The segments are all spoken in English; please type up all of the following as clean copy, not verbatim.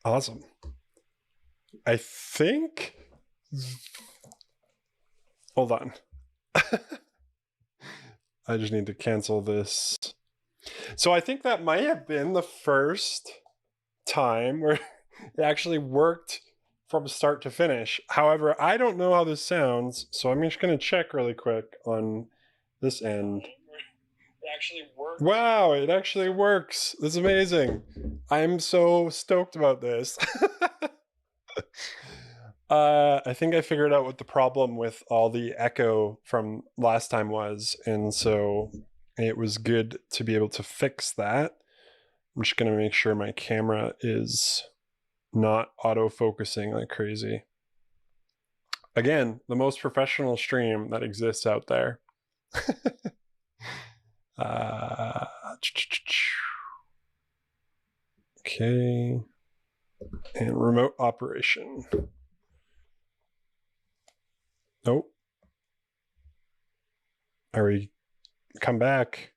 Awesome. I think... Hold on. I just need to cancel this. So I think that might have been the first time where it actually worked from start to finish. However, I don't know how this sounds, so I'm just going to check really quick on this end. It actually works. Wow, it actually works. This is amazing. I'm so stoked about this. I think I figured out what the problem with all the echo from last time was, and so it was good to be able to fix that. I'm just going to make sure my camera is not auto-focusing like crazy. Again, the most professional stream that exists out there. Okay. And remote operation. Nope. Are we come back?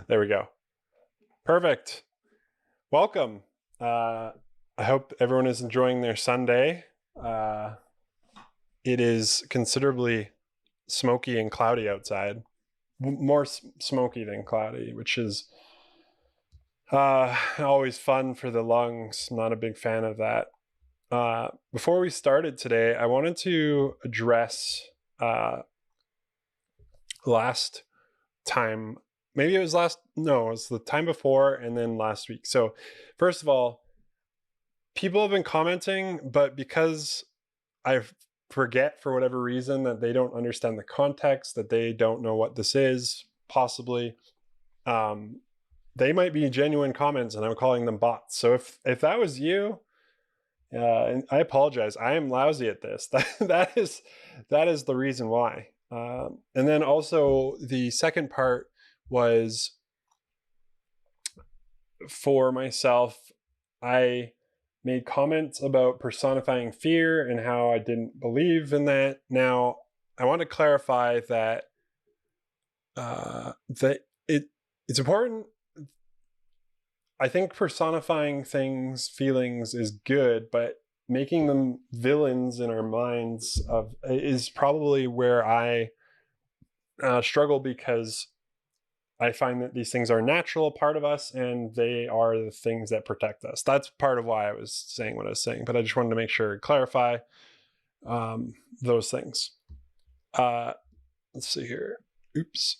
There we go. Perfect. Welcome. I hope everyone is enjoying their Sunday. It is considerably smoky and cloudy outside. More smoky than cloudy, which is always fun for the lungs. Not a big fan of that. Before we started today, I wanted to address last time. Maybe it was it was the time before and then last week. So first of all, people have been commenting, but because I forget for whatever reason that they don't understand the context, that they don't know what this is, possibly, they might be genuine comments and I'm calling them bots. So if that was you, and I apologize, I am lousy at this. That is the reason why. And then also the second part was for myself. I made comments about personifying fear and how I didn't believe in that. Now, I want to clarify that it's important. I think personifying feelings is good, but making them villains in our minds is probably where I struggle, because I find that these things are a natural part of us and they are the things that protect us. That's part of why I was saying what I was saying, but I just wanted to make sure to clarify those things. Let's see here. Oops.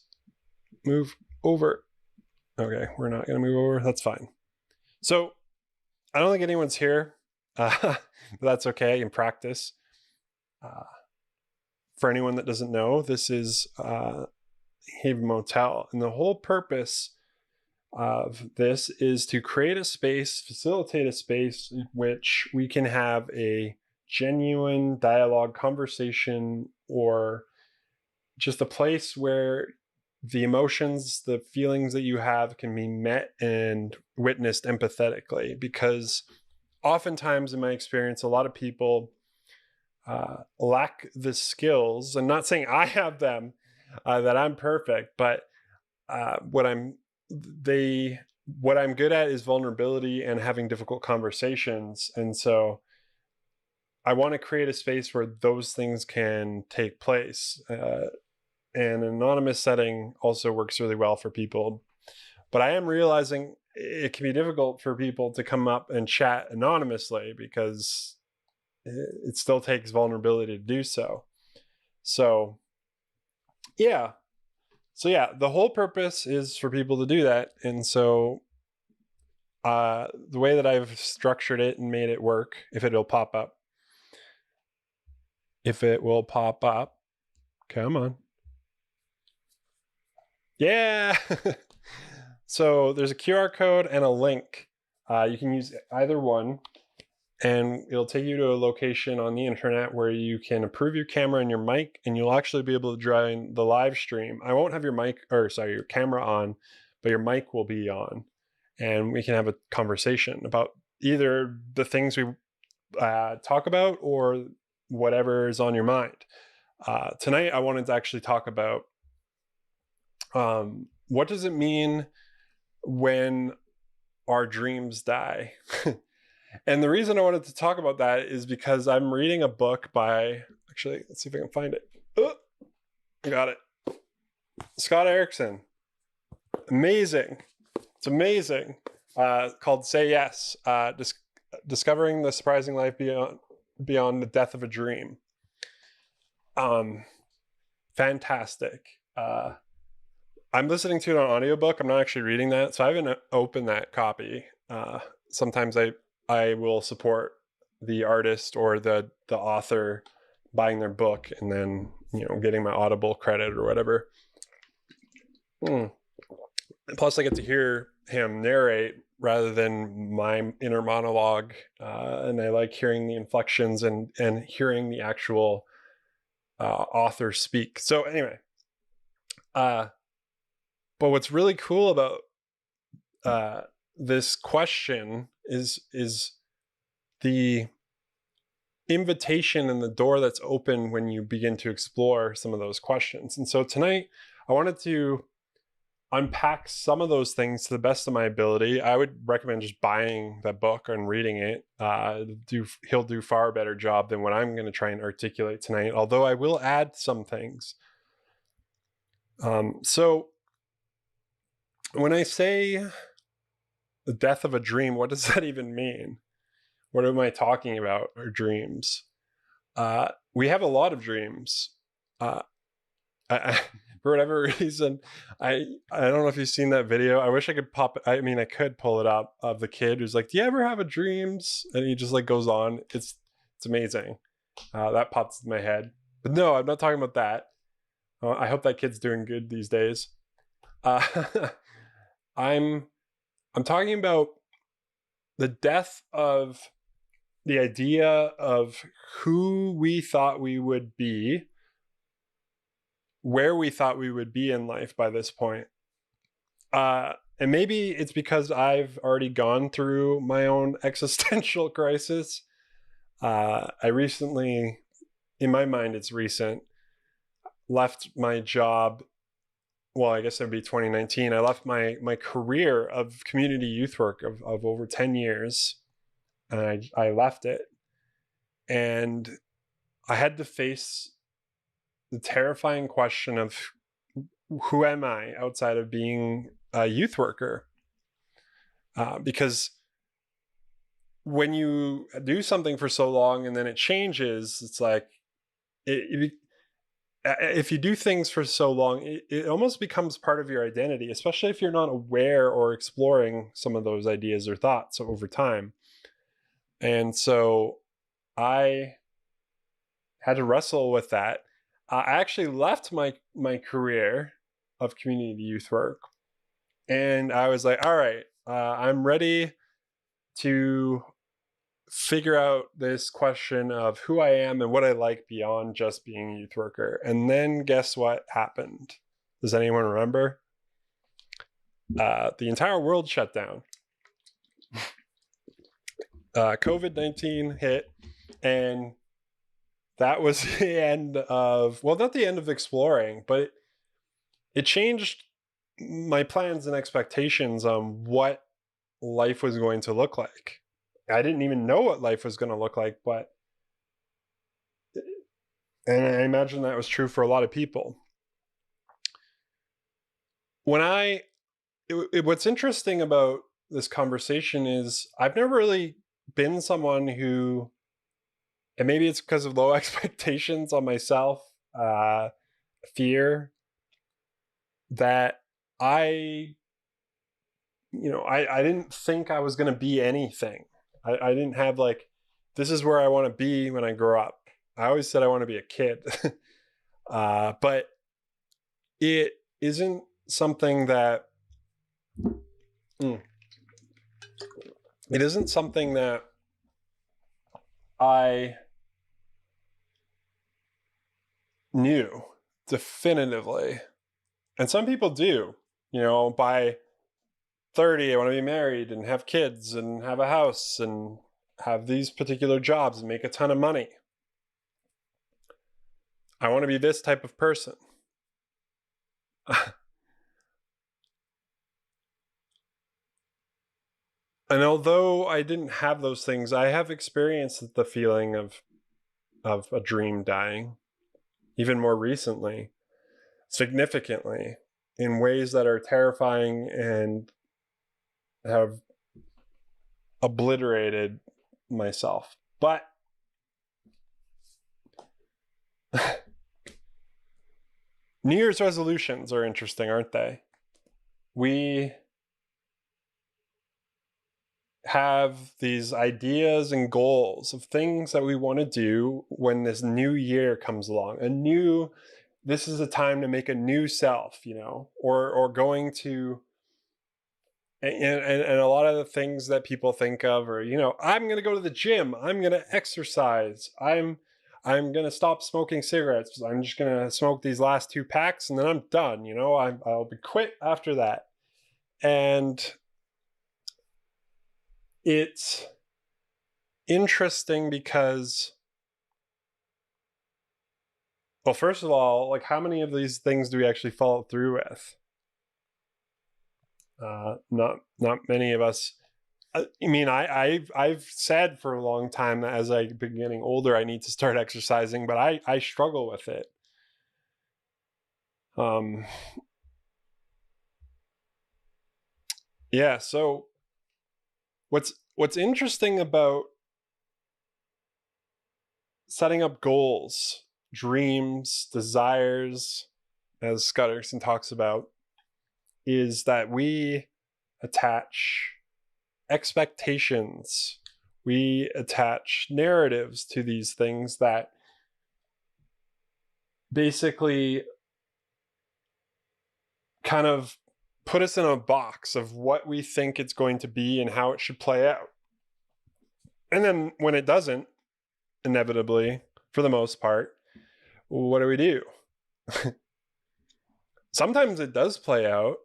Move over. Okay, we're not going to move over. That's fine. So I don't think anyone's here. But that's okay in practice. For anyone that doesn't know, this is Haven Motel, and the whole purpose of this is to create a space, facilitate a space in which we can have a genuine dialogue, conversation, or just a place where the emotions, the feelings that you have can be met and witnessed empathetically. Because oftentimes, in my experience, a lot of people lack the skills. I'm not saying I have them, that I'm perfect, but what I'm good at is vulnerability and having difficult conversations. And so I want to create a space where those things can take place. And an anonymous setting also works really well for people. But I am realizing it can be difficult for people to come up and chat anonymously, because it still takes vulnerability to do so. So yeah, the whole purpose is for people to do that. And so the way that I've structured it and made it work, if it will pop up, come on. Yeah. So there's a QR code and a link. You can use either one, and it'll take you to a location on the internet where you can approve your camera and your mic, and you'll actually be able to join the live stream. I won't have your camera on, but your mic will be on, and we can have a conversation about either the things we talk about or whatever is on your mind. Tonight, I wanted to actually talk about what does it mean when our dreams die. And the reason I wanted to talk about that is because I'm reading a book by, actually, let's see if I can find it. Oh, I got it. Scott Erickson. Amazing. It's amazing. Called Say Yes, Discovering the Surprising Life Beyond the Death of a Dream. Fantastic. I'm listening to it on audiobook. I'm not actually reading that, so I haven't opened that copy. Sometimes I will support the artist or the author buying their book and then, getting my Audible credit or whatever. Plus I get to hear him narrate rather than my inner monologue. And I like hearing the inflections and hearing the actual author speak. So anyway, but what's really cool about this question is the invitation and the door that's open when you begin to explore some of those questions. And so tonight I wanted to unpack some of those things to the best of my ability. I would recommend just buying that book and reading it. He'll do far better job than what I'm going to try and articulate tonight, although I will add some things. So when I say the death of a dream, what does that even mean? What am I talking about? Our dreams. We have a lot of dreams. For whatever reason, I don't know if you've seen that video. I wish I could I could pull it up, of the kid who's like, "Do you ever have a dreams?" And he just like goes on. It's amazing. That pops in my head. But no, I'm not talking about that. I hope that kid's doing good these days. I'm talking about the death of the idea of who we thought we would be, where we thought we would be in life by this point. And maybe it's because I've already gone through my own existential crisis. I recently, in my mind it's recent, left my job. Well, I guess it'd be 2019. I left my career of community youth work of over 10 years. And I left it. And I had to face the terrifying question of who am I outside of being a youth worker? Because when you do something for so long and then it changes, it's like, if you do things for so long, it almost becomes part of your identity, especially if you're not aware or exploring some of those ideas or thoughts over time. And so I had to wrestle with that. I actually left my career of community youth work, and I was like, all right, I'm ready to figure out this question of who I am and what I like beyond just being a youth worker. And then guess what happened? Does anyone remember? The entire world shut down. COVID-19 hit, and that was the end of, well, not the end of exploring, but it changed my plans and expectations on what life was going to look like. I didn't even know what life was going to look like, and I imagine that was true for a lot of people. What's interesting about this conversation is I've never really been someone who, and maybe it's because of low expectations on myself, fear, that I didn't think I was going to be anything. I didn't have like, this is where I want to be when I grow up. I always said I want to be a kid. But it isn't something that, it isn't something that I knew definitively. And some people do, by 30, I want to be married and have kids and have a house and have these particular jobs and make a ton of money. I want to be this type of person. And although I didn't have those things, I have experienced the feeling of a dream dying, even more recently, significantly, in ways that are terrifying and have obliterated myself. But New Year's resolutions are interesting, aren't they? We have these ideas and goals of things that we want to do when this new year comes along. This is a time to make a new self, or going to, and a lot of the things that people think of are, I'm going to go to the gym, I'm going to exercise, I'm going to stop smoking cigarettes, I'm just going to smoke these last 2 packs and then I'm done, I'll be quit after that. And it's interesting because, well, first of all, like, how many of these things do we actually follow through with? Not many of us. I mean, I've said for a long time that as I've been getting older, I need to start exercising, but I struggle with it. Yeah. So what's interesting about setting up goals, dreams, desires, as Scott Erickson talks about, is that we attach expectations, we attach narratives to these things that basically kind of put us in a box of what we think it's going to be and how it should play out. And then when it doesn't, inevitably, for the most part, what do? Sometimes it does play out,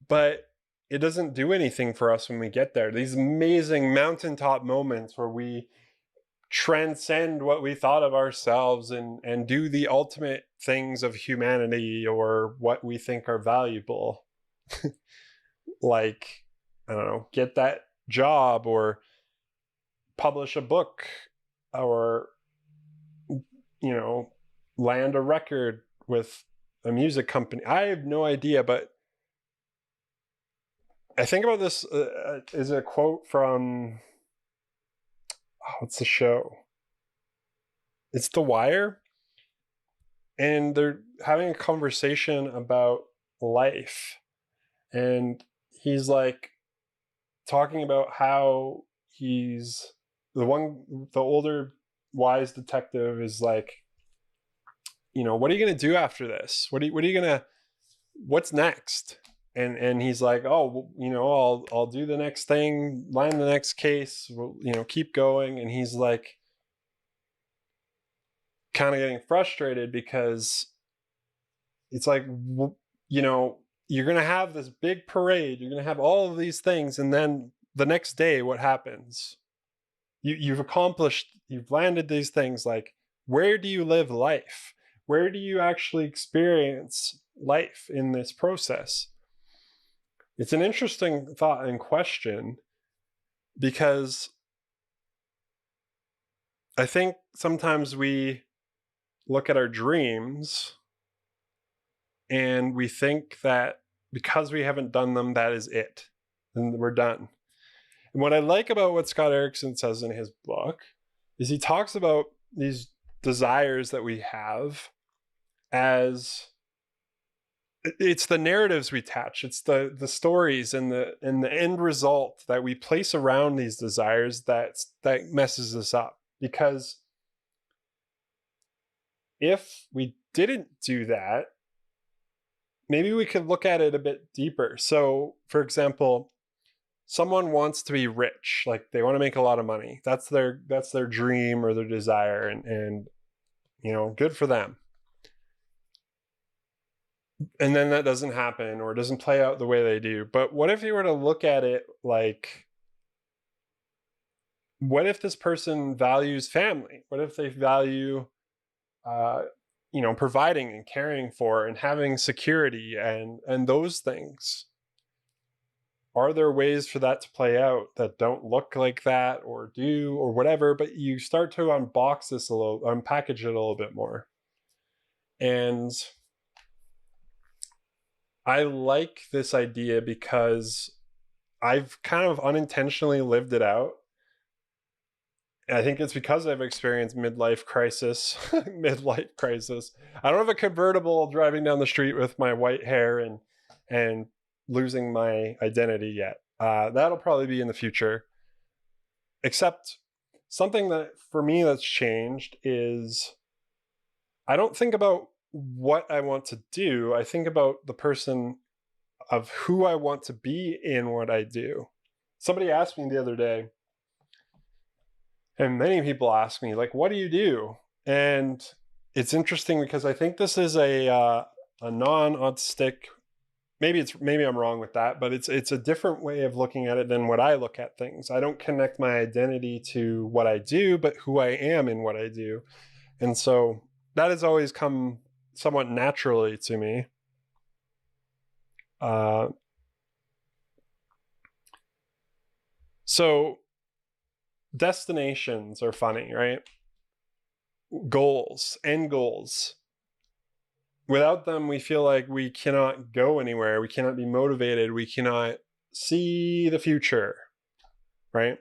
but it doesn't do anything for us when we get there. These amazing mountaintop moments where we transcend what we thought of ourselves and do the ultimate things of humanity or what we think are valuable. Like, I don't know, get that job or publish a book or, land a record with a music company. I have no idea, but I think about this is a quote from, what's the show? It's The Wire. And they're having a conversation about life. And he's like talking about how he's the older wise detective is like, what are you going to do after this? What's next? And he's like, oh, I'll do the next thing, land the next case, keep going. And he's like, kind of getting frustrated because it's like, you're going to have this big parade, you're going to have all of these things, and then the next day, what happens? You've landed these things. Like, where do you live life? Where do you actually experience life in this process? It's an interesting thought and question, because I think sometimes we look at our dreams and we think that because we haven't done them, that is it, and we're done. And what I like about what Scott Erickson says in his book is he talks about these desires that we have as it's the narratives we attach, it's the stories and the end result that we place around these desires that messes us up. Because if we didn't do that, maybe we could look at it a bit deeper. So, for example, someone wants to be rich, like they want to make a lot of money. That's their dream or their desire, and good for them. And then that doesn't happen, or it doesn't play out the way they do. But what if you were to look at it like, what if this person values family? What if they value providing and caring for and having security and those things? are there ways for that to play out that don't look like that or do or whatever? But you start to unbox this a little, unpackage it a little bit more. And I like this idea because I've kind of unintentionally lived it out. I think it's because I've experienced midlife crisis. Midlife crisis. I don't have a convertible driving down the street with my white hair and losing my identity yet. That'll probably be in the future. Except something that for me that's changed is I don't think about what I want to do. I think about the person of who I want to be in what I do. Somebody asked me the other day, and many people ask me, like, what do you do? And it's interesting because I think this is a non-autistic, maybe I'm wrong with that, but it's a different way of looking at it than what I look at things. I don't connect my identity to what I do, but who I am in what I do. And so that has always come somewhat naturally to me. So destinations are funny, right? Goals, end goals. Without them, we feel like we cannot go anywhere. We cannot be motivated. We cannot see the future, right?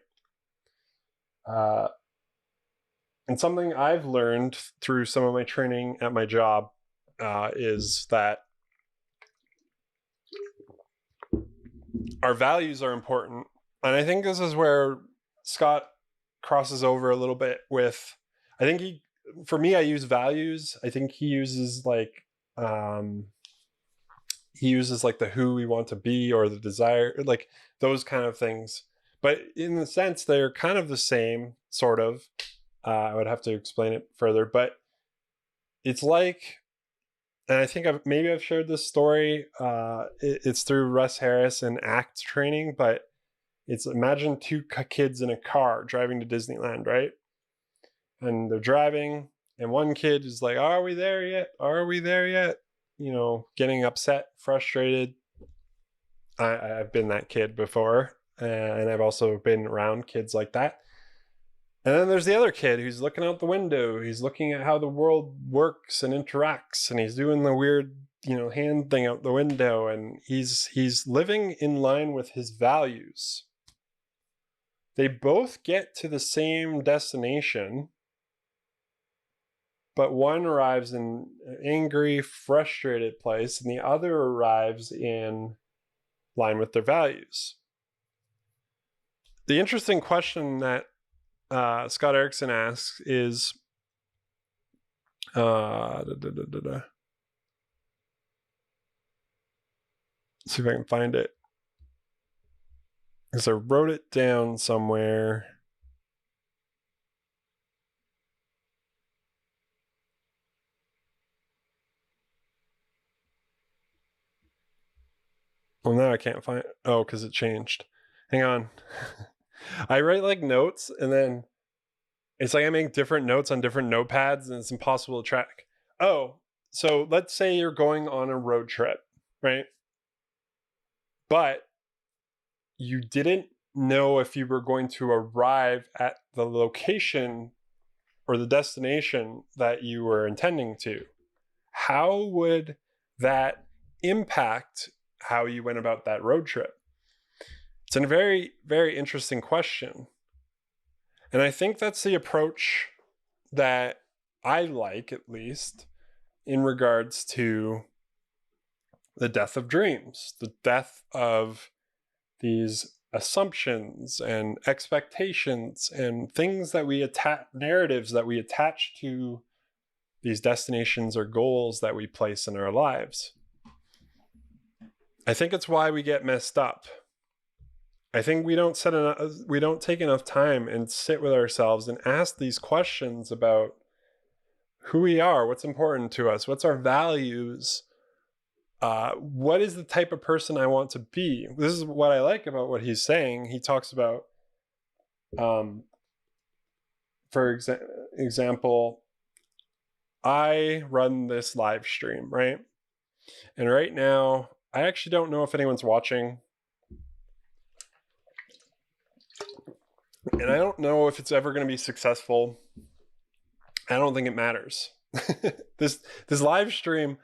And something I've learned through some of my training at my job is that our values are important. And I think this is where Scott crosses over a little bit with, I think for me, I use values. I think he uses like the who we want to be or the desire, like those kind of things. But in the sense, they're kind of the same, sort of. I would have to explain it further, but it's like, and I think I've shared this story. It's through Russ Harris and ACT training, but it's imagine two kids in a car driving to Disneyland, right? And they're driving, and one kid is like, "Are we there yet? Are we there yet?" You know, getting upset, frustrated. I've been that kid before, and I've also been around kids like that. And then there's the other kid who's looking out the window. He's looking at how the world works and interacts, and he's doing the weird, hand thing out the window, and he's living in line with his values. They both get to the same destination, but one arrives in an angry, frustrated place, and the other arrives in line with their values. The interesting question that Scott Erickson asks is, let's see if I can find it, because I wrote it down somewhere. Well, now I can't find it. Oh, because it changed. Hang on. I write like notes, and then it's like I make different notes on different notepads, and it's impossible to track. Oh, so let's say you're going on a road trip, right? But you didn't know if you were going to arrive at the location or the destination that you were intending to. How would that impact how you went about that road trip? It's a very, very interesting question. And I think that's the approach that I like, at least, in regards to the death of dreams, the death of these assumptions and expectations and things that we attach, narratives that we attach to these destinations or goals that we place in our lives. I think it's why we get messed up. I think we don't take enough time and sit with ourselves and ask these questions about who we are, what's important to us, what's our values, what is the type of person I want to be. This is what I like about what he's saying. He talks about, for example, I run this live stream, right? And right now, I actually don't know if anyone's watching. And I don't know if it's ever going to be successful. I don't think it matters. this live stream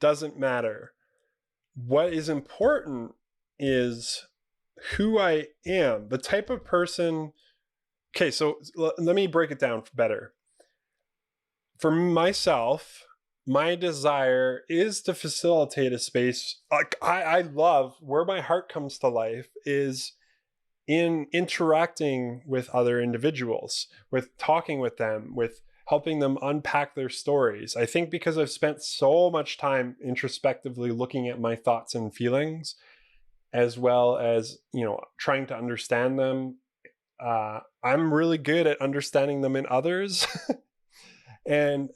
doesn't matter. What is important is who I am, the type of person. Okay, so let me break it down better. For myself, my desire is to facilitate a space. Like I love where my heart comes to life is in interacting with other individuals, with talking with them, with helping them unpack their stories. I think because I've spent so much time introspectively looking at my thoughts and feelings, as well as, trying to understand them, I'm really good at understanding them in others. and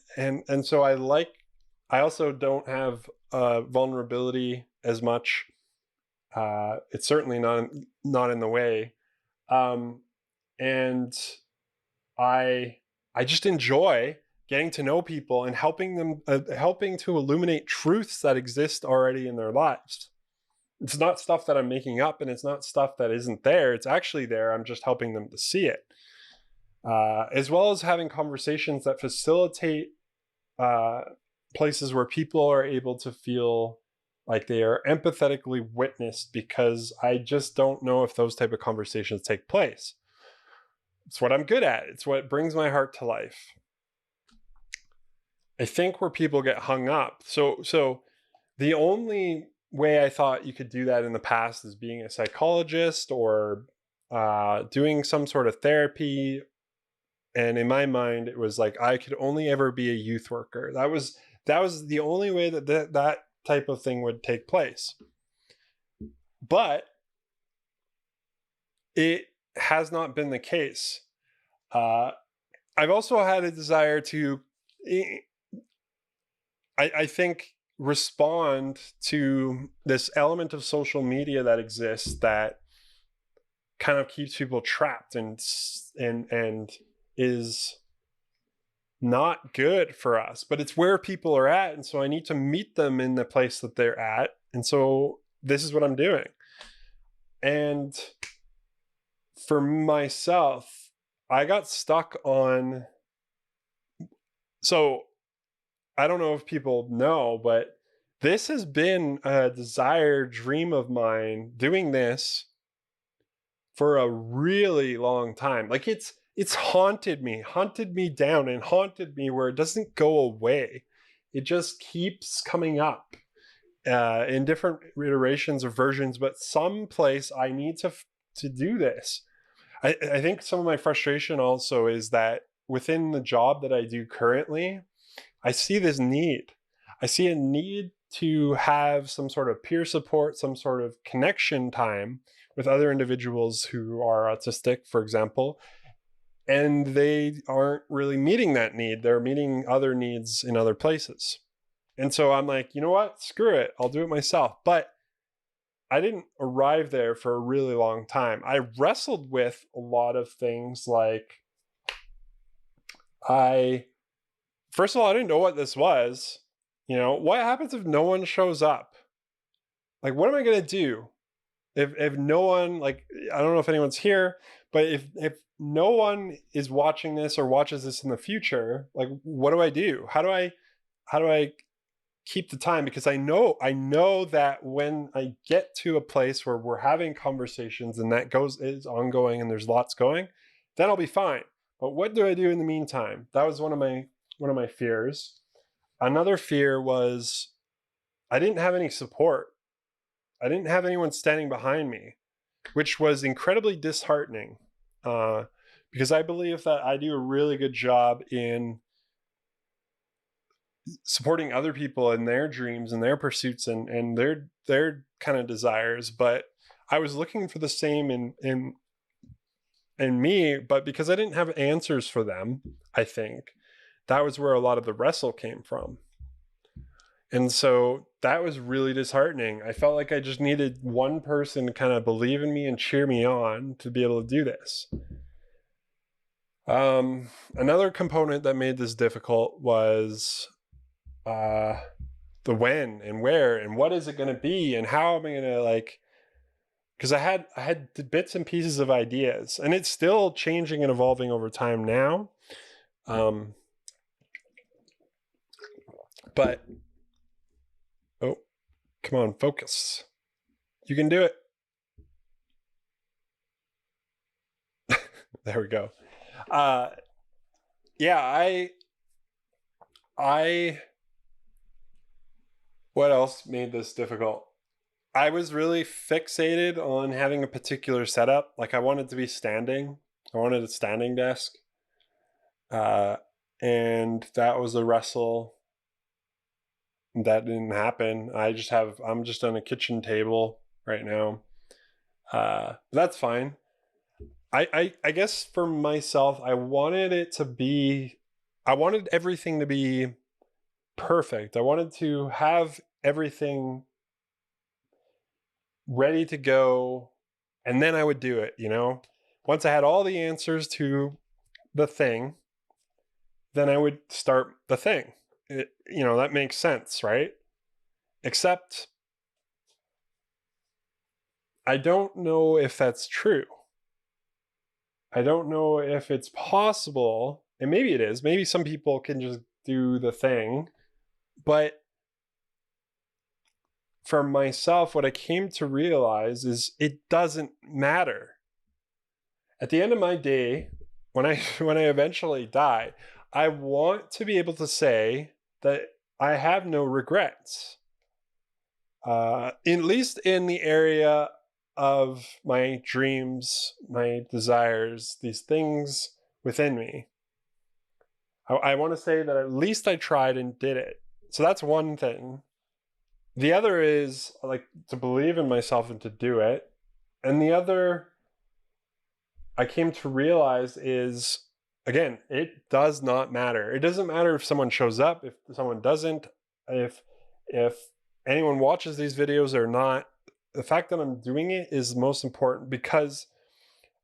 so I also don't have vulnerability as much. It's certainly not in the way. And I just enjoy getting to know people and helping them, helping to illuminate truths that exist already in their lives. It's not stuff that I'm making up, and it's not stuff that isn't there. It's actually there. I'm just helping them to see it. As well as having conversations that facilitate places where people are able to feel like they are empathetically witnessed, because I just don't know if those type of conversations take place. It's what I'm good at. It's what brings my heart to life. I think where people get hung up. So the only way I thought you could do that in the past is being a psychologist or doing some sort of therapy. And in my mind, it was like I could only ever be a youth worker. That was the only way that type of thing would take place. But it has not been the case. I've also had a desire to, I think, respond to this element of social media that exists that kind of keeps people trapped and is not good for us, but it's where people are at. And so I need to meet them in the place that they're at. And so this is what I'm doing. And for myself, I got stuck on, so I don't know if people know, but this has been a desire, dream of mine, doing this for a really long time. Like it's haunted me down and haunted me where it doesn't go away. It just keeps coming up in different iterations or versions, but someplace I need to do this. I think some of my frustration also is that within the job that I do currently, I see this need. I see a need to have some sort of peer support, some sort of connection time with other individuals who are autistic, for example, and they aren't really meeting that need. They're meeting other needs in other places. And so I'm like, you know what? Screw it. I'll do it myself. But I didn't arrive there for a really long time. I wrestled with a lot of things like first of all, I didn't know what this was. What happens if no one shows up? Like, what am I going to do? If no one, like, I don't know if anyone's here, but if no one is watching this or watches this in the future, like, what do I do? How do I keep the time? Because I know that when I get to a place where we're having conversations and that is ongoing and there's lots going, then I'll be fine. But what do I do in the meantime? That was one of my fears. Another fear was I didn't have any support. I didn't have anyone standing behind me, which was incredibly disheartening, because I believe that I do a really good job in supporting other people in their dreams and their pursuits and their kind of desires. But I was looking for the same in me, but because I didn't have answers for them, I think that was where a lot of the wrestle came from. And so that was really disheartening. I felt like I just needed one person to kind of believe in me and cheer me on to be able to do this. Another component that made this difficult was the when and where and what is it going to be and how am I going to because I had the bits and pieces of ideas, and it's still changing and evolving over time now. But oh, come on, focus. You can do it. There we go. Yeah, I what else made this difficult? I was really fixated on having a particular setup. Like I wanted to be standing. I wanted a standing desk. And that was a wrestle. That didn't happen. I'm just on a kitchen table right now. That's fine. I guess for myself, I wanted everything to be perfect. I wanted to have everything ready to go, and then I would do it, Once I had all the answers to the thing, then I would start the thing. That makes sense, right? Except I don't know if that's true. I don't know if it's possible, and maybe it is. Maybe some people can just do the thing, but for myself, what I came to realize is it doesn't matter. At the end of my day, when I eventually die, I want to be able to say that I have no regrets. At least in the area of my dreams, my desires, these things within me. I want to say that at least I tried and did it. So that's one thing. The other is like to believe in myself and to do it. And the other I came to realize is, again, it does not matter. It doesn't matter if someone shows up, if someone doesn't, if anyone watches these videos or not. The fact that I'm doing it is most important because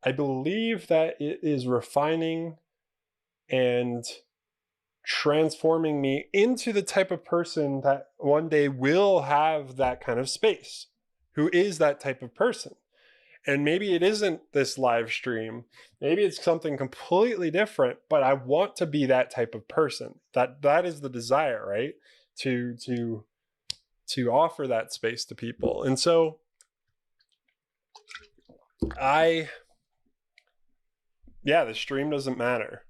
I believe that it is refining and transforming me into the type of person that one day will have that kind of space, who is that type of person. And maybe it isn't this live stream. Maybe it's something completely different, but I want to be that type of person. That is the desire, right? To offer that space to people. And so the stream doesn't matter.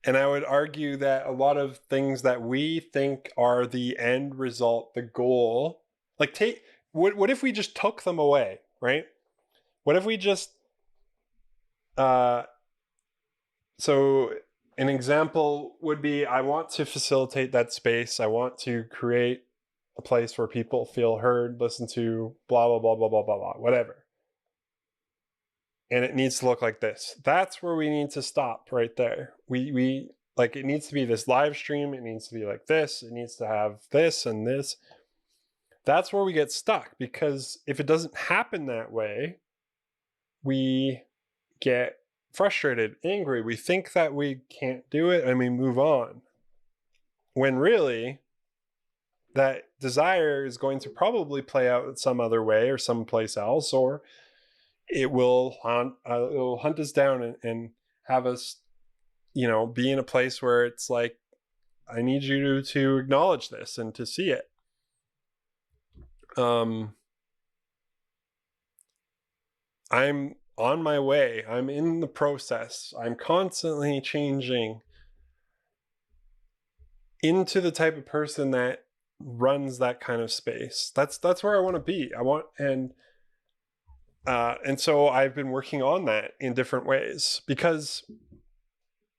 And I would argue that a lot of things that we think are the end result, the goal, like what if we just took them away, right? What if we just so an example would be, I want to facilitate that space. I want to create a place where people feel heard, listen to, blah, blah, blah, blah, blah, blah, blah, whatever. And it needs to look like this. That's where we need to stop right there. We like, it needs to be this live stream. It needs to be like this. It needs to have this and this. That's where we get stuck, because if it doesn't happen that way, we get frustrated, angry. We think that we can't do it and we move on. When really, that desire is going to probably play out some other way or someplace else, or it will hunt us down and have us, be in a place where it's like, I need you to acknowledge this and to see it. I'm on my way. I'm in the process. I'm constantly changing into the type of person that runs that kind of space. That's where I want to be. And so I've been working on that in different ways, because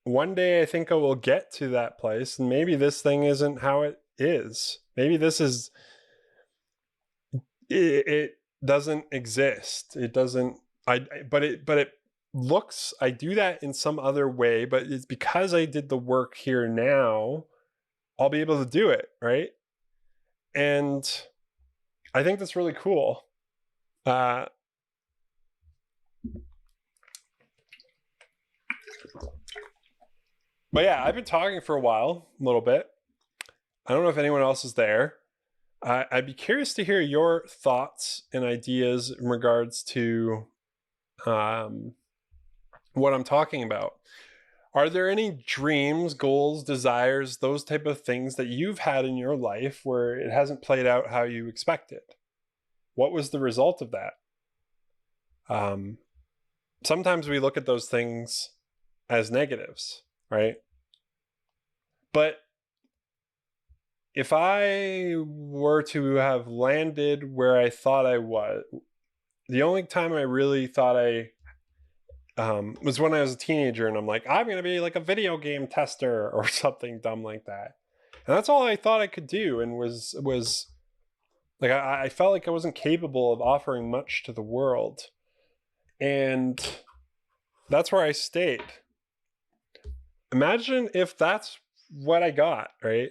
one day I think I will get to that place, and maybe this thing isn't how it is. Maybe this is, it doesn't exist. It doesn't, but it looks, I do that in some other way, but it's because I did the work here now, I'll be able to do it, right? And I think that's really cool. But yeah, I've been talking for a while, a little bit. I don't know if anyone else is there. I'd be curious to hear your thoughts and ideas in regards to um, what I'm talking about. Are there any dreams, goals, desires, those type of things that you've had in your life where it hasn't played out how you expected? What was the result of that? Um, Sometimes we look at those things as negatives, right? But if I were to have landed where I thought I was, the only time I really thought I was when I was a teenager, and I'm like, I'm going to be like a video game tester or something dumb like that. And that's all I thought I could do, and was like I felt like I wasn't capable of offering much to the world, and that's where I stayed. Imagine if that's what I got, right?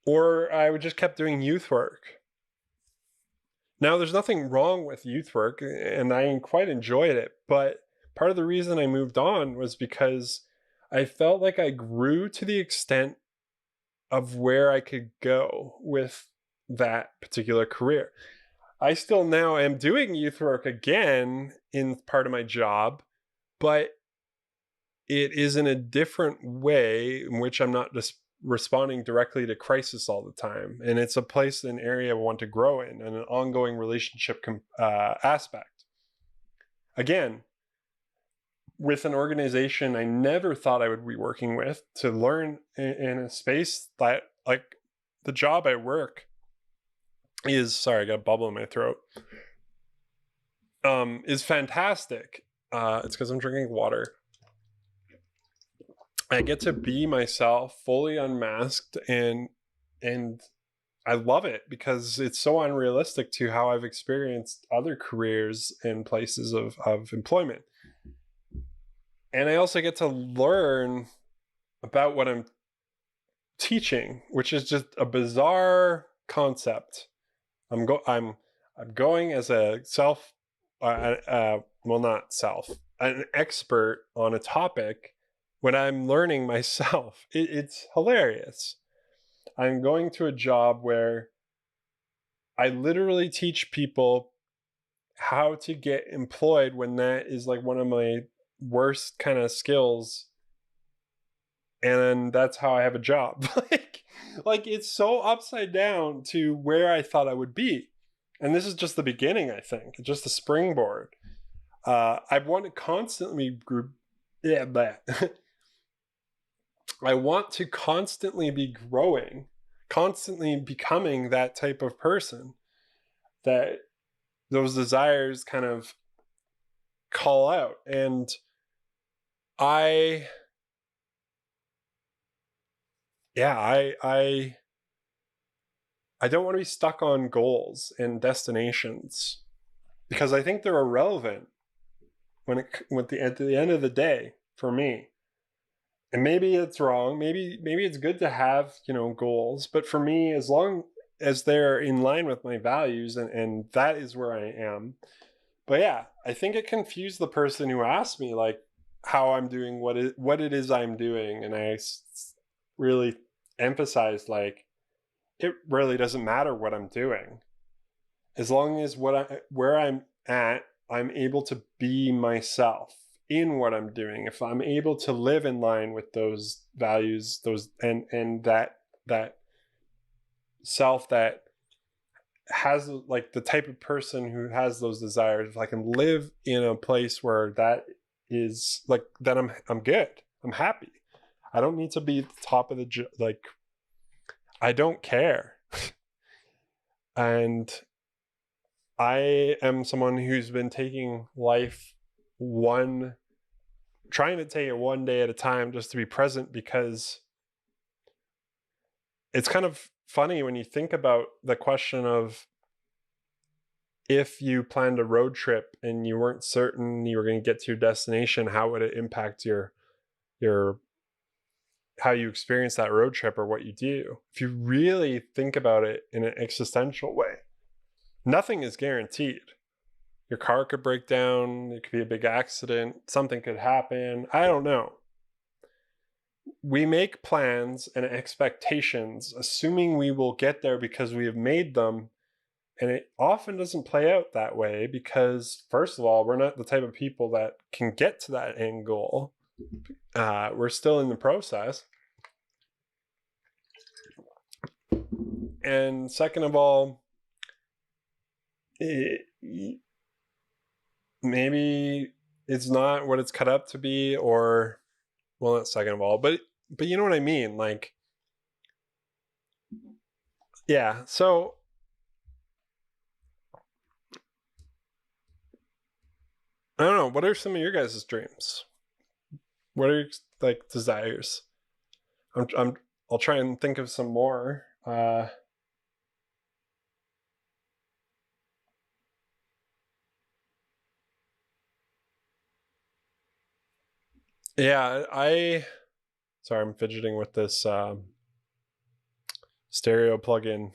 Or I would just kept doing youth work. Now, there's nothing wrong with youth work, and I quite enjoyed it. But part of the reason I moved on was because I felt like I grew to the extent of where I could go with that particular career. I still now am doing youth work again in part of my job, but it is in a different way in which I'm not just responding directly to crisis all the time. And it's a place, an area I want to grow in, and an ongoing relationship aspect. Again, with an organization I never thought I would be working with, to learn in a space that, like, the job I work is, sorry, I got a bubble in my throat, is fantastic. It's because I'm drinking water. I get to be myself, fully unmasked, and I love it because it's so unrealistic to how I've experienced other careers and places of employment. And I also get to learn about what I'm teaching, which is just a bizarre concept. I'm going as a an expert on a topic when I'm learning myself. It's hilarious. I'm going to a job where I literally teach people how to get employed when that is like one of my worst kind of skills. And that's how I have a job. like it's so upside down to where I thought I would be. And this is just the beginning, I think. Just the springboard. I want to constantly I want to constantly be growing, constantly becoming that type of person that those desires kind of call out. And I don't want to be stuck on goals and destinations because I think they're irrelevant at the end of the day for me. And maybe it's wrong. Maybe it's good to have, goals, but for me, as long as they're in line with my values, and that is where I am. But yeah, I think it confused the person who asked me like how I'm doing what it is I'm doing, and I really emphasized like it really doesn't matter what I'm doing, as long as where I'm at, I'm able to be myself in what I'm doing. If I'm able to live in line with those values, those and that self that has like the type of person who has those desires, if I can live in a place where that is like, then I'm good. I'm happy. I don't need to be at the top of like, I don't care. And I am someone who's been taking life trying to take it one day at a time, just to be present, because it's kind of funny when you think about the question of, if you planned a road trip and you weren't certain you were going to get to your destination, how would it impact your how you experience that road trip or what you do? If you really think about it in an existential way, nothing is guaranteed. Your car could break down, it could be a big accident, something could happen, I don't know. we make plans and expectations, assuming we will get there because we have made them. And it often doesn't play out that way because, first of all, we're not the type of people that can get to that end goal. We're still in the process. And second of all, maybe it's not what it's cut up to be, or, well, not second of all, but you know what I mean? Like, yeah, so I don't know. What are some of your guys' dreams? What are your, like, desires? I'll try and think of some more. Yeah, sorry, I'm fidgeting with this stereo plugin.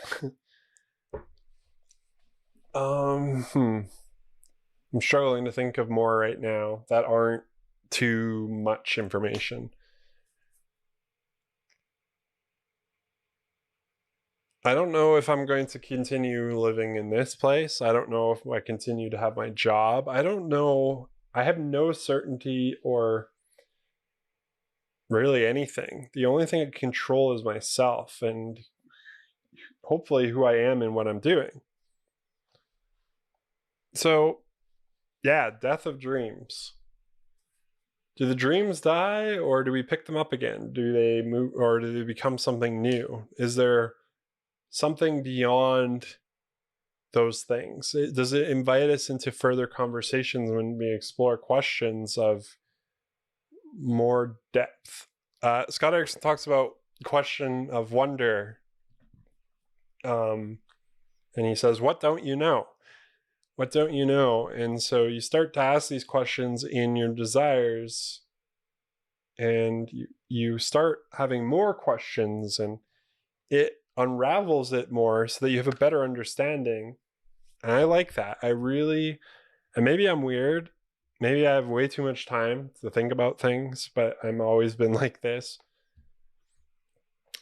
I'm struggling to think of more right now that aren't too much information. I don't know if I'm going to continue living in this place. I don't know if I continue to have my job. I don't know. I have no certainty or really anything. The only thing I control is myself and hopefully who I am and what I'm doing. So, yeah, death of dreams. Do the dreams die, or do we pick them up again? Do they move, or do they become something new? Is there something beyond those things? Does it invite us into further conversations when we explore questions of more depth? Scott Erickson talks about question of wonder, and he says, "What don't you know? What don't you know?" And so you start to ask these questions in your desires, and you start having more questions, and it unravels it more so that you have a better understanding. And I like that. I really, and maybe I'm weird. Maybe I have way too much time to think about things, but I've always been like this.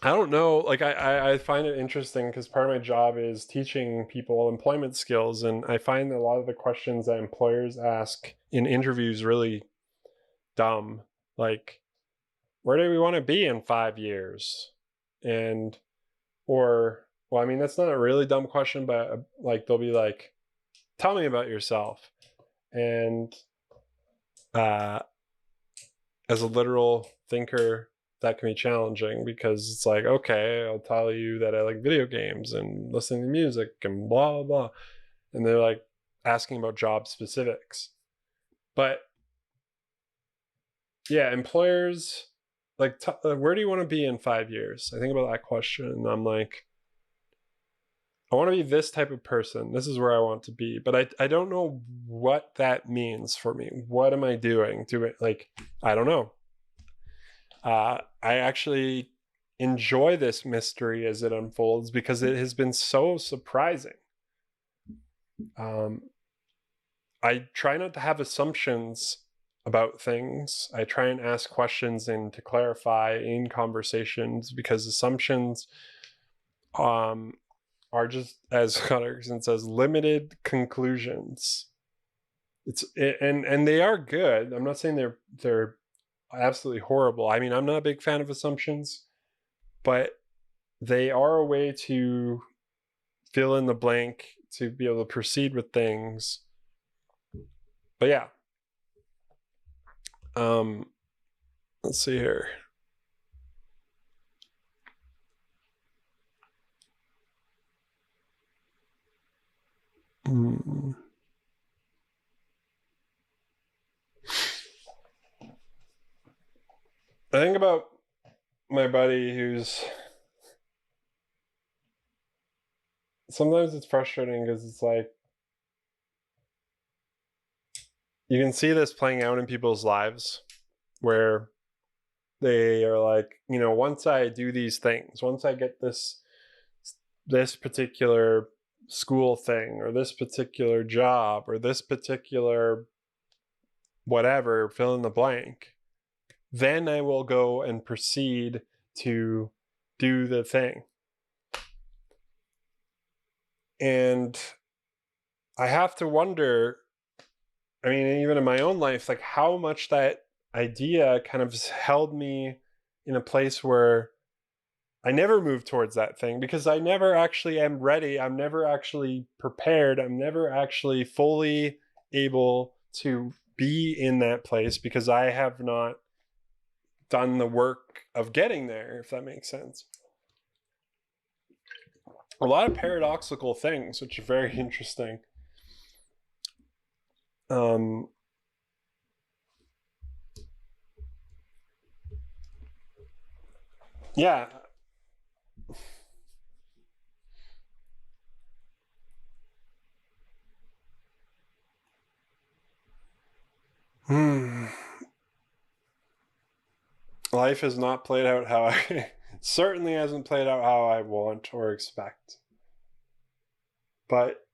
I don't know. Like, I find it interesting because part of my job is teaching people employment skills. And I find that a lot of the questions that employers ask in interviews really dumb. Like, where do we want to be in 5 years? And, or, well, I mean, that's not a really dumb question, but like, they'll be like, tell me about yourself. And as a literal thinker, that can be challenging because it's like, okay, I'll tell you that I like video games and listening to music and blah, blah, blah. And they're like asking about job specifics. But yeah, employers, like, where do you want to be in 5 years? I think about that question and I'm like, I want to be this type of person. This is where I want to be. But I don't know what that means for me. What am I doing? Like, I don't know. I actually enjoy this mystery as it unfolds because it has been so surprising. I try not to have assumptions about things. I try and ask questions and to clarify in conversations because assumptions are just, as Scott Erickson says, limited conclusions. And they are good. I'm not saying they're absolutely horrible. I mean, I'm not a big fan of assumptions, but they are a way to fill in the blank to be able to proceed with things. But yeah. Let's see here. I think about my buddy who's, sometimes it's frustrating because it's like, you can see this playing out in people's lives where they are like, you know, once I do these things, once I get this particular school thing or this particular job or this particular whatever, fill in the blank, then I will go and proceed to do the thing. And I have to wonder, I mean, even in my own life, like how much that idea kind of held me in a place where I never move towards that thing, because I never actually am ready. I'm never actually prepared. I'm never actually fully able to be in that place because I have not done the work of getting there, if that makes sense. A lot of paradoxical things, which are very interesting. Yeah. Life has not played out how I certainly hasn't played out how I want or expect. But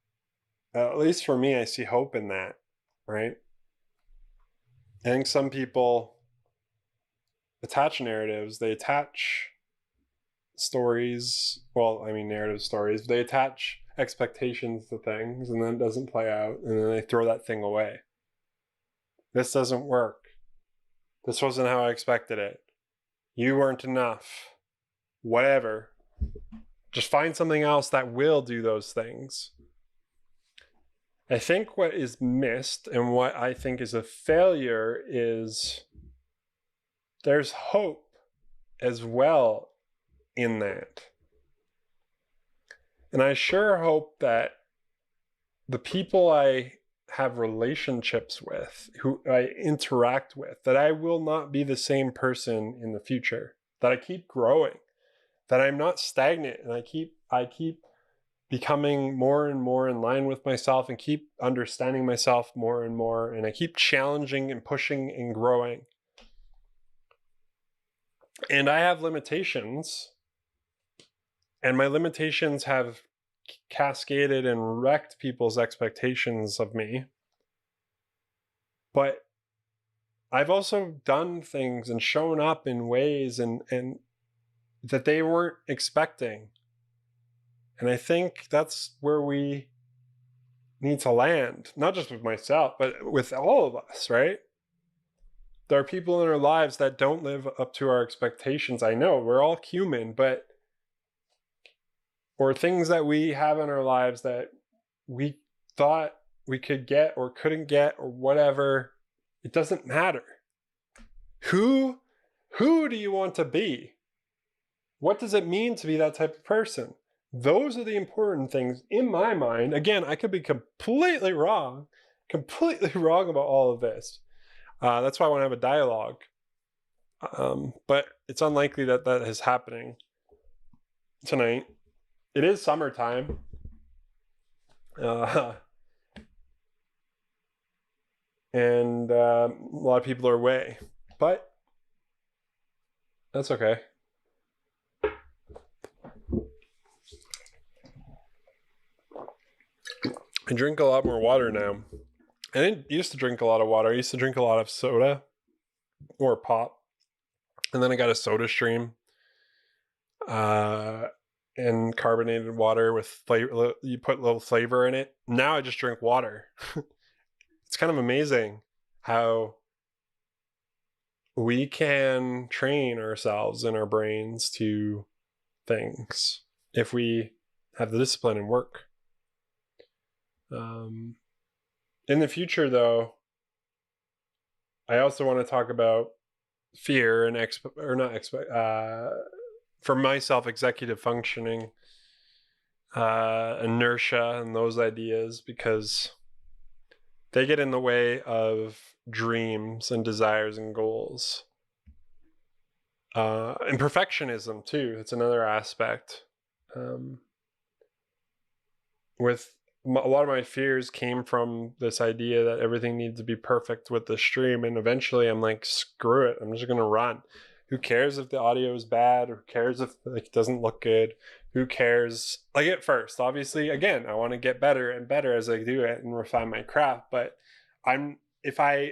at least for me, I see hope in that, right? I think some people attach narratives, they attach stories, well, I mean, narrative stories, they attach expectations to things and then it doesn't play out and then they throw that thing away. This doesn't work. This wasn't how I expected it. You weren't enough. Whatever. Just find something else that will do those things. I think what is missed and what I think is a failure is there's hope as well in that. And I sure hope that the people I have relationships with, who I interact with, that I will not be the same person in the future, that I keep growing, that I'm not stagnant, and I keep becoming more and more in line with myself and keep understanding myself more and more, and I keep challenging and pushing and growing. And I have limitations, and my limitations have cascaded and wrecked people's expectations of me. But I've also done things and shown up in ways and that they weren't expecting. And I think that's where we need to land, not just with myself, but with all of us, right? There are people in our lives that don't live up to our expectations. I know we're all human, but or things that we have in our lives that we thought we could get or couldn't get or whatever, it doesn't matter. Who do you want to be? What does it mean to be that type of person? Those are the important things in my mind. Again, I could be completely wrong about all of this. That's why I want to have a dialogue. But it's unlikely that that is happening tonight. It is summertime. And a lot of people are away. But that's okay. I drink a lot more water now. I didn't used to drink a lot of water. I used to drink a lot of soda or pop. And then I got a Soda Stream. And carbonated water with flavor. You put a little flavor in it. Now I just drink water. It's kind of amazing how we can train ourselves and our brains to things if we have the discipline and work. In the future, though, I also want to talk about fear and for myself, executive functioning, inertia, and those ideas, because they get in the way of dreams and desires and goals. And perfectionism, too. It's another aspect. With a lot of my fears came from this idea that everything needs to be perfect with the stream. And eventually I'm like, screw it. I'm just going to run. Who cares if the audio is bad? Or who cares if it doesn't look good? Who cares? Like at first, obviously, again, I want to get better and better as I do it and refine my craft. But if I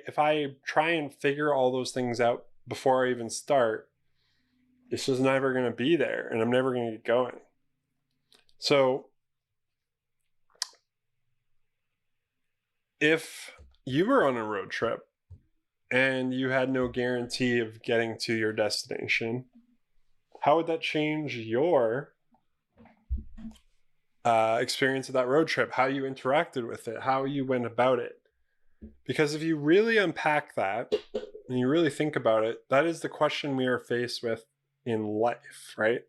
try and figure all those things out before I even start, it's just never going to be there, and I'm never going to get going. So if you were on a road trip and you had no guarantee of getting to your destination, how would that change your experience of that road trip, how you interacted with it, how you went about it? Because if you really unpack that and you really think about it, that is the question we are faced with in life, right?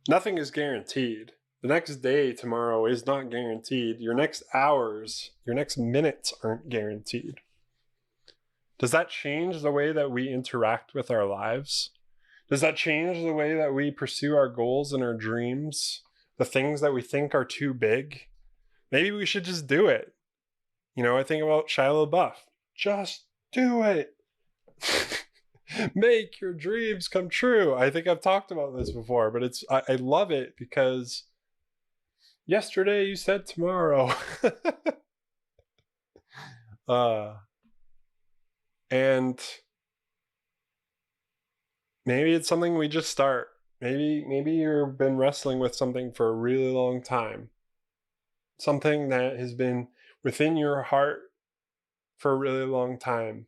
Nothing is guaranteed. The next day, tomorrow, is not guaranteed. Your next hours, your next minutes aren't guaranteed. Does that change the way that we interact with our lives? Does that change the way that we pursue our goals and our dreams? The things that we think are too big? Maybe we should just do it. You know, I think about Shia LaBeouf. Just do it. Make your dreams come true. I think I've talked about this before, but I love it because yesterday you said tomorrow. And maybe it's something we just start. Maybe you've been wrestling with something for a really long time. Something that has been within your heart for a really long time.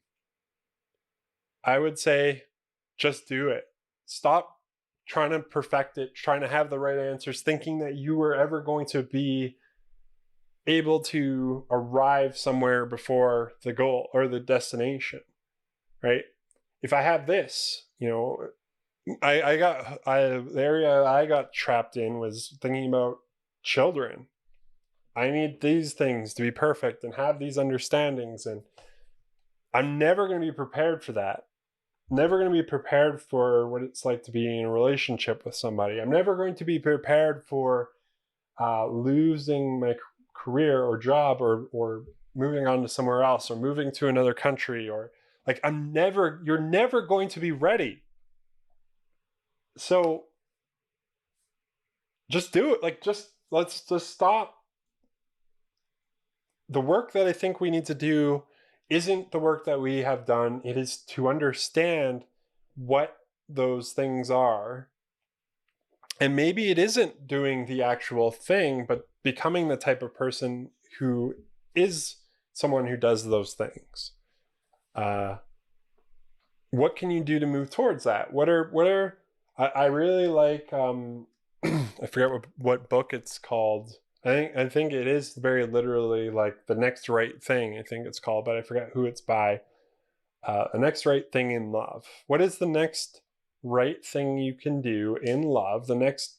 I would say just do it. Stop trying to perfect it, trying to have the right answers, thinking that you were ever going to be able to arrive somewhere before the goal or the destination, right? If I have this, you know, the area I got trapped in was thinking about children. I need these things to be perfect and have these understandings, and I'm never going to be prepared for that. Never going to be prepared for what it's like to be in a relationship with somebody. I'm never going to be prepared for losing my career or job or moving on to somewhere else or moving to another country, or like you're never going to be ready. So just do it. Let's just stop. The work that I think we need to do isn't the work that we have done. It is to understand what those things are. And maybe it isn't doing the actual thing, but becoming the type of person who is someone who does those things. What can you do to move towards that? I really like, I forget what book it's called. I think it is very literally like The Next Right Thing, I think it's called, but I forget who it's by. The next right thing in love. What is the next right thing you can do in love? The next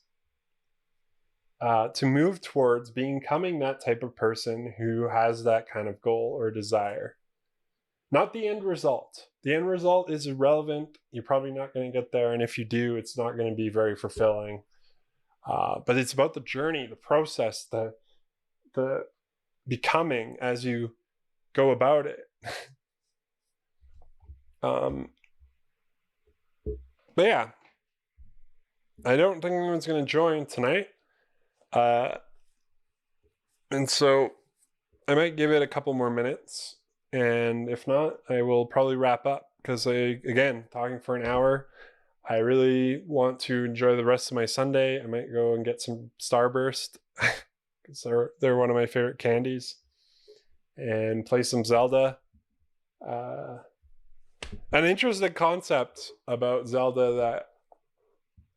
to move towards becoming that type of person who has that kind of goal or desire. Not the end result. The end result is irrelevant. You're probably not going to get there, and if you do, it's not going to be very fulfilling. But it's about the journey, the process, the becoming as you go about it. But yeah, I don't think anyone's going to join tonight. And so I might give it a couple more minutes. And if not, I will probably wrap up because again, talking for an hour, I really want to enjoy the rest of my Sunday. I might go and get some Starburst because they're one of my favorite candies, and play some Zelda. An interesting concept about Zelda that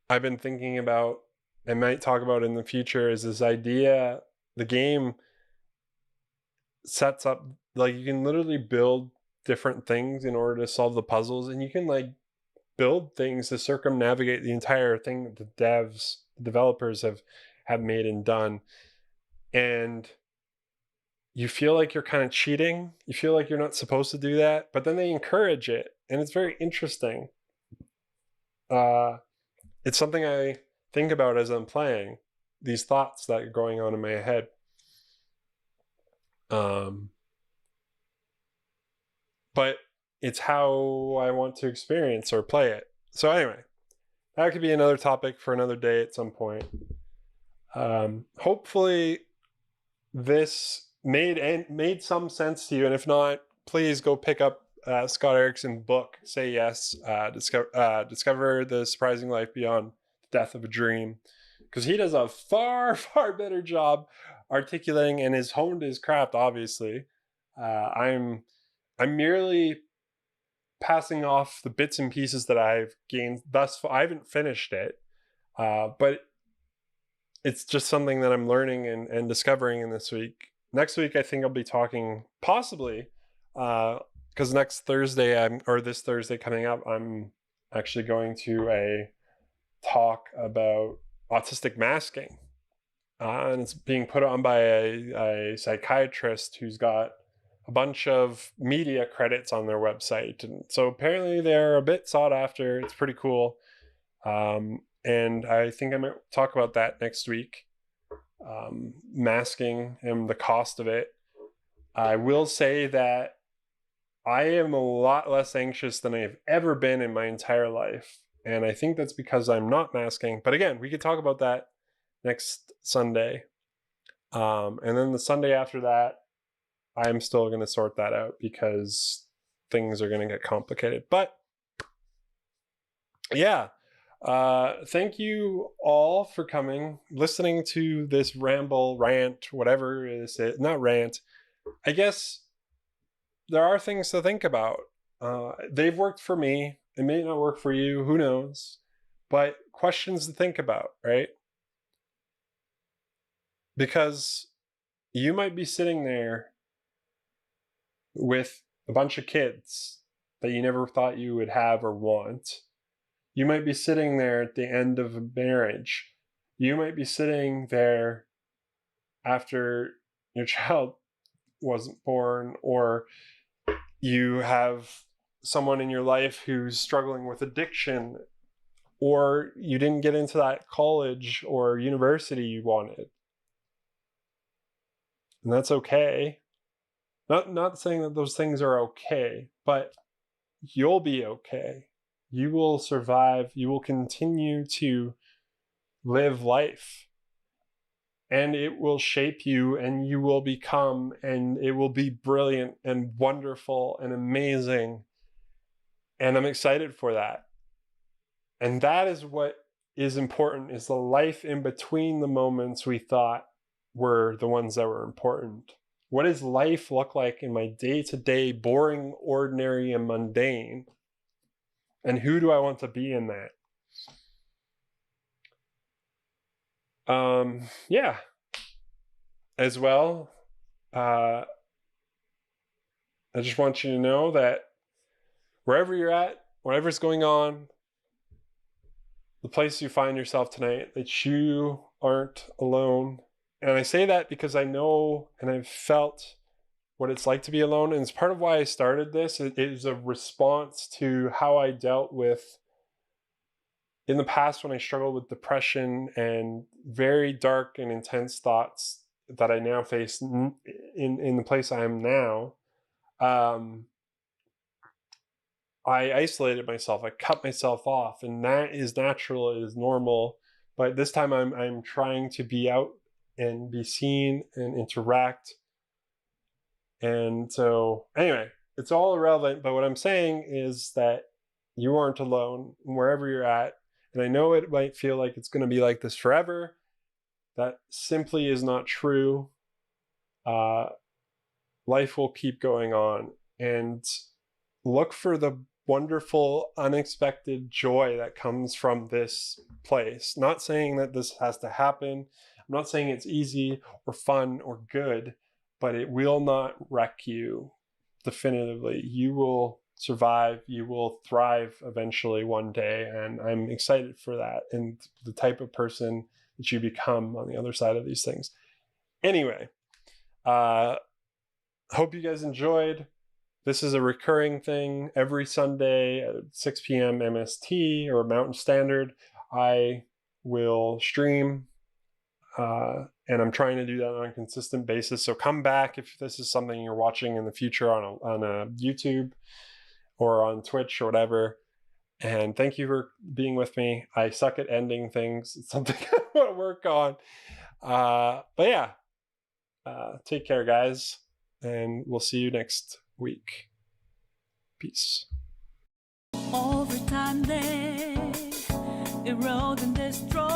I've been thinking about and might talk about in the future is this idea. The game sets up, like, you can literally build different things in order to solve the puzzles, and you can like build things to circumnavigate the entire thing that the developers have made and done. And you feel like you're kind of cheating. You feel like you're not supposed to do that, but then they encourage it, and it's very interesting. It's something I think about as I'm playing, these thoughts that are going on in my head. But it's how I want to experience or play it. So anyway, that could be another topic for another day at some point. Hopefully this made some sense to you, and if not, please go pick up Scott Erickson's book, Say Yes, Discover the Surprising Life Beyond the Death of a Dream, because he does a far, far better job articulating and has honed his craft, obviously. I'm merely passing off the bits and pieces that I've gained thus far. I haven't finished it, but it's just something that I'm learning and discovering in this week. Next week, I think I'll be talking possibly, because this Thursday coming up, I'm actually going to a talk about autistic masking. And it's being put on by a psychiatrist who's got a bunch of media credits on their website. And so apparently they're a bit sought after. It's pretty cool. And I think I might talk about that next week. Masking and the cost of it. I will say that I am a lot less anxious than I've ever been in my entire life. And I think that's because I'm not masking. But again, we could talk about that next Sunday. And then the Sunday after that, I'm still going to sort that out because things are going to get complicated. But yeah, thank you all for coming, listening to this ramble, rant, whatever it is. Not rant. I guess there are things to think about. They've worked for me. It may not work for you. Who knows? But questions to think about, right? Because you might be sitting there with a bunch of kids that you never thought you would have or want. You might be sitting there at the end of a marriage. You might be sitting there after your child wasn't born, or you have someone in your life who's struggling with addiction, or you didn't get into that college or university you wanted. And that's okay. Not saying that those things are okay, but you'll be okay. You will survive. You will continue to live life. And it will shape you, and you will become, and it will be brilliant and wonderful and amazing. And I'm excited for that. And that is what is important, is the life in between the moments we thought were the ones that were important. What does life look like in my day-to-day, boring, ordinary, and mundane? And who do I want to be in that? Yeah. As well, I just want you to know that wherever you're at, whatever's going on, the place you find yourself tonight, that you aren't alone. And I say that because I know and I've felt what it's like to be alone. And it's part of why I started this. It is a response to how I dealt with, in the past, when I struggled with depression and very dark and intense thoughts that I now face in the place I am now. I isolated myself. I cut myself off, and that is natural. It is normal. But this time I'm trying to be out and be seen and interact. And so anyway, it's all irrelevant. But what I'm saying is that you aren't alone wherever you're at. And I know it might feel like it's going to be like this forever. That simply is not true. Life will keep going on. And look for the wonderful, unexpected joy that comes from this place. Not saying that this has to happen. I'm not saying it's easy or fun or good, but it will not wreck you definitively. You will survive. You will thrive eventually one day. And I'm excited for that and the type of person that you become on the other side of these things. Anyway, hope you guys enjoyed. This is a recurring thing. Every Sunday at 6 p.m. MST or Mountain Standard, I will stream. And I'm trying to do that on a consistent basis. So come back if this is something you're watching in the future on a YouTube or on Twitch or whatever. And thank you for being with me. I suck at ending things. It's something I want to work on. But yeah, take care, guys. And we'll see you next week. Peace. Over time they erode and destroy